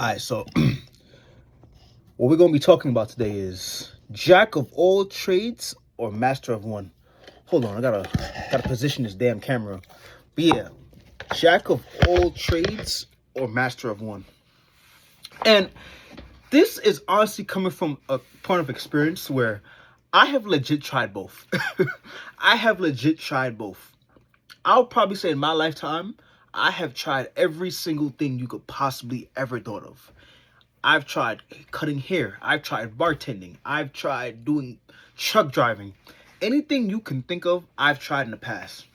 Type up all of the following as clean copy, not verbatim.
All right, so what we're gonna be talking about today is jack of all trades or master of one. Hold on, I gotta position this damn camera. But yeah, jack of all trades or master of one. And this is honestly coming from a point of experience where I have legit tried both. I have legit tried both. I'll probably say in my lifetime, I have tried every single thing you could possibly ever thought of. I've tried cutting hair. I've tried bartending. I've tried doing truck driving. Anything you can think of, I've tried in the past.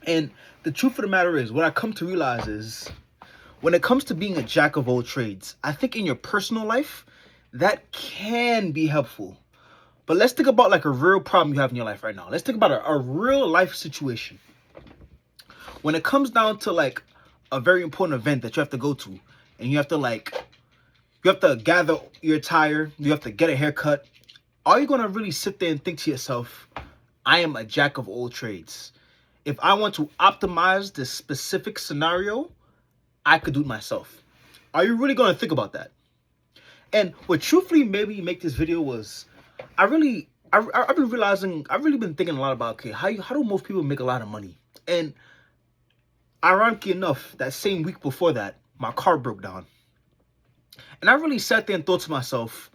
And the truth of the matter is, what I come to realize is, when it comes to being a jack of all trades, I think in your personal life, that can be helpful. But let's think about like a real problem you have in your life right now. Let's think about a real life situation. When it comes down to like a very important event that you have to go to, and you have to gather your attire, you have to get a haircut, are you going to really sit there and think to yourself, I am a jack of all trades? If I want to optimize this specific scenario, I could do it myself. Are you really going to think about that? And what truthfully made me make this video was, I've been realizing, I've really been thinking a lot about, okay, how do most people make a lot of money? And ironically enough, that same week before that, my car broke down. And I really sat there and thought to myself,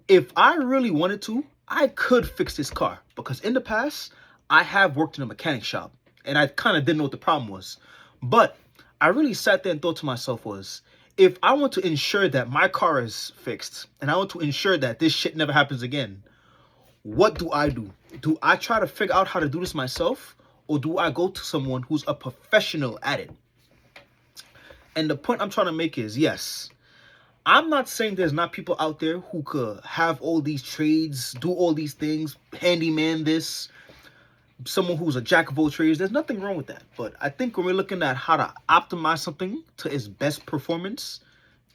if I really wanted to, I could fix this car. Because in the past, I have worked in a mechanic shop. And I kind of didn't know what the problem was. But I really sat there and thought to myself was, if I want to ensure that my car is fixed, and I want to ensure that this shit never happens again, what do? Do I try to figure out how to do this myself? Or do I go to someone who's a professional at it? And the point I'm trying to make is, yes, I'm not saying there's not people out there who could have all these trades, do all these things, handyman this, someone who's a jack of all trades. There's nothing wrong with that. But I think when we're looking at how to optimize something to its best performance,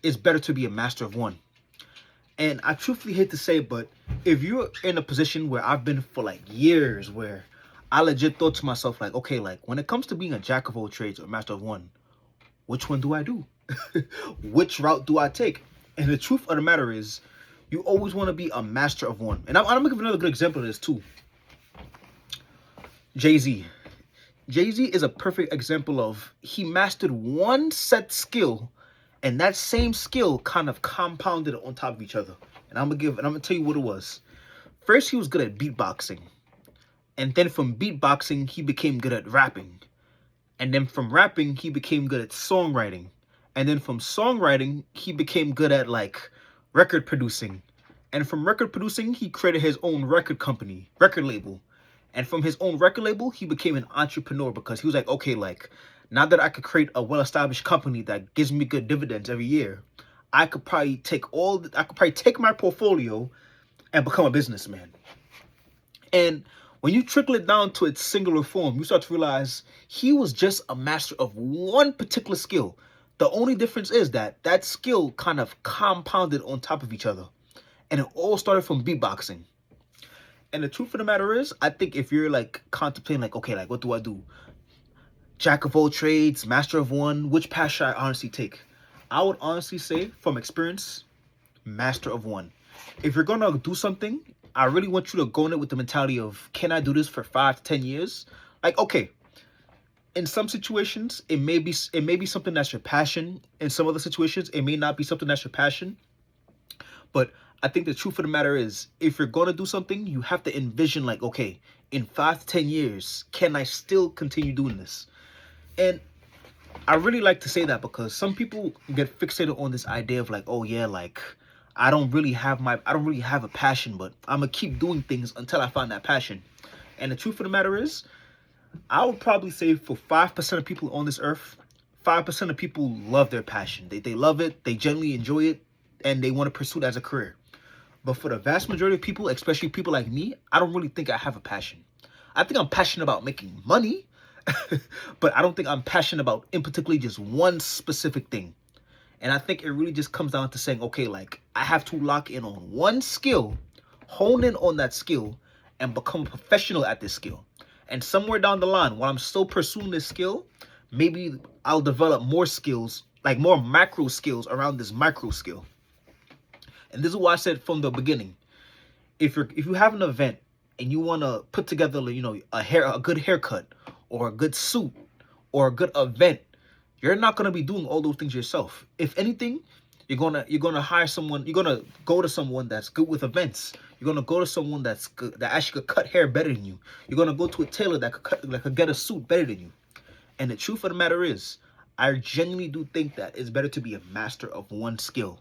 it's better to be a master of one. And I truthfully hate to say it, but if you're in a position where I've been for like years, where I legit thought to myself, like, okay, like when it comes to being a jack of all trades or master of one, which one do I do? Which route do I take? And the truth of the matter is, you always want to be a master of one. And I'm going to give another good example of this too. Jay-Z. Jay-Z is a perfect example of, he mastered one set skill, and that same skill kind of compounded on top of each other. And I'm gonna tell you what it was. First, he was good at beatboxing. And then from beatboxing, he became good at rapping. And then from rapping, he became good at songwriting. And then from songwriting, he became good at like record producing. And from record producing, he created his own record company, record label. And from his own record label, he became an entrepreneur because he was like, okay, like now that I could create a well-established company that gives me good dividends every year, I could probably take my portfolio and become a businessman. And when you trickle it down to its singular form, you start to realize he was just a master of one particular skill. The only difference is that that skill kind of compounded on top of each other. And it all started from beatboxing. And the truth of the matter is, I think if you're like contemplating like, okay, like what do I do? Jack of all trades, master of one, which path should I honestly take? I would honestly say from experience, master of one. If you're gonna do something, I really want you to go in it with the mentality of, can I do this for 5 to 10 years? Like, okay, in some situations, it may be something that's your passion. In some other situations, it may not be something that's your passion. But I think the truth of the matter is, if you're going to do something, you have to envision like, okay, in 5 to 10 years, can I still continue doing this? And I really like to say that because some people get fixated on this idea of like, oh yeah, like I don't really have a passion, but I'm gonna keep doing things until I find that passion. And the truth of the matter is, I would probably say for 5% of people on this earth, 5% of people love their passion. They love it, they genuinely enjoy it, and they want to pursue it as a career. But for the vast majority of people, especially people like me, I don't really think I have a passion. I think I'm passionate about making money, but I don't think I'm passionate about in particularly just one specific thing. And I think it really just comes down to saying, okay, like I have to lock in on one skill, hone in on that skill, and become a professional at this skill. And somewhere down the line, while I'm still pursuing this skill, maybe I'll develop more skills like more macro skills around this micro skill. And this is why I said from the beginning, if you have an event and you want to put together, you know, a good haircut or a good suit or a good event, you're not going to be doing all those things yourself. If anything, you're gonna hire someone. You're gonna go to someone that's good with events. You're gonna go to someone that's good, that actually could cut hair better than you. You're gonna go to a tailor that could get a suit better than you. And the truth of the matter is, I genuinely do think that it's better to be a master of one skill.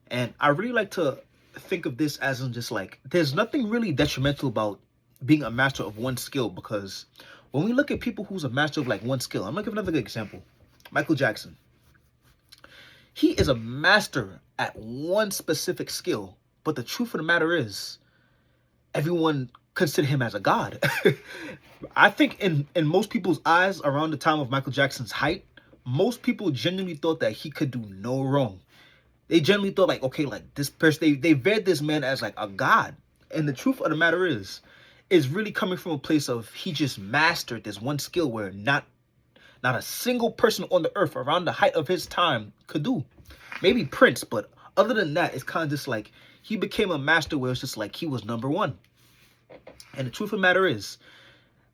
And I really like to think of this as in just like, there's nothing really detrimental about being a master of one skill, because when we look at people who's a master of like one skill, I'm gonna give another good example. Michael Jackson. He is a master at one specific skill, but the truth of the matter is, everyone considered him as a god. I think in most people's eyes around the time of Michael Jackson's height, most people genuinely thought that he could do no wrong. They generally thought like, okay, like this person, they read this man as like a god. And the truth of the matter is really coming from a place of he just mastered this one skill where not a single person on the earth around the height of his time could do. Maybe Prince, but other than that, it's kind of just like he became a master where it's just like he was number one. And the truth of the matter is,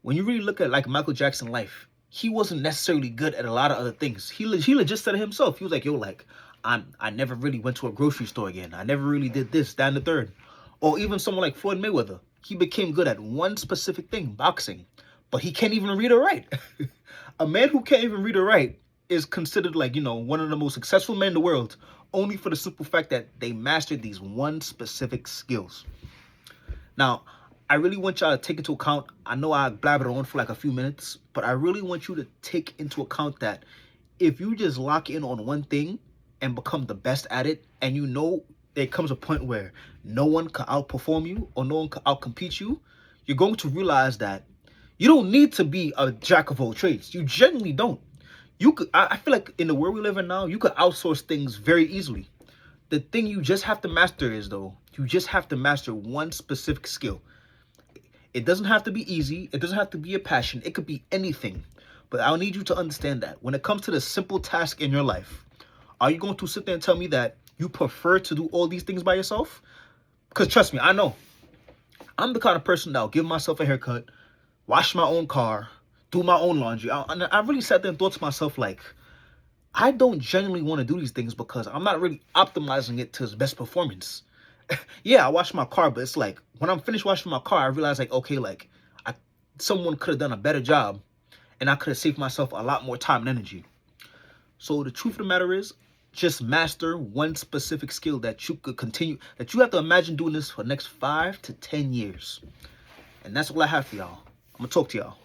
when you really look at like Michael Jackson's life, he wasn't necessarily good at a lot of other things. He legit said it himself. He was like, yo, like, I never really went to a grocery store again. I never really did this, that, and the third. Or even someone like Floyd Mayweather. He became good at one specific thing, boxing. But he can't even read or write. A man who can't even read or write is considered like, you know, one of the most successful men in the world, only for the simple fact that they mastered these one specific skills. Now, I really want y'all to take into account, I know I blabbered on for like a few minutes, but I really want you to take into account that if you just lock in on one thing and become the best at it, and you know there comes a point where no one can outperform you or no one can outcompete you, you're going to realize that you don't need to be a jack of all trades. You genuinely don't. I feel like in the world we live in now, you could outsource things very easily. The thing you just have to master is, though, you just have to master one specific skill. It doesn't have to be easy. It doesn't have to be a passion. It could be anything. But I'll need you to understand that when it comes to the simple task in your life, are you going to sit there and tell me that you prefer to do all these things by yourself? Because trust me, I know. I'm the kind of person that'll give myself a haircut, wash my own car, do my own laundry. And I really sat there and thought to myself, like, I don't genuinely want to do these things because I'm not really optimizing it to its best performance. Yeah, I wash my car, but it's like when I'm finished washing my car, I realize like, okay, like someone could have done a better job and I could have saved myself a lot more time and energy. So the truth of the matter is, just master one specific skill that you could continue, that you have to imagine doing this for the next 5 to 10 years. And that's all I have for y'all. I'm going to talk to y'all.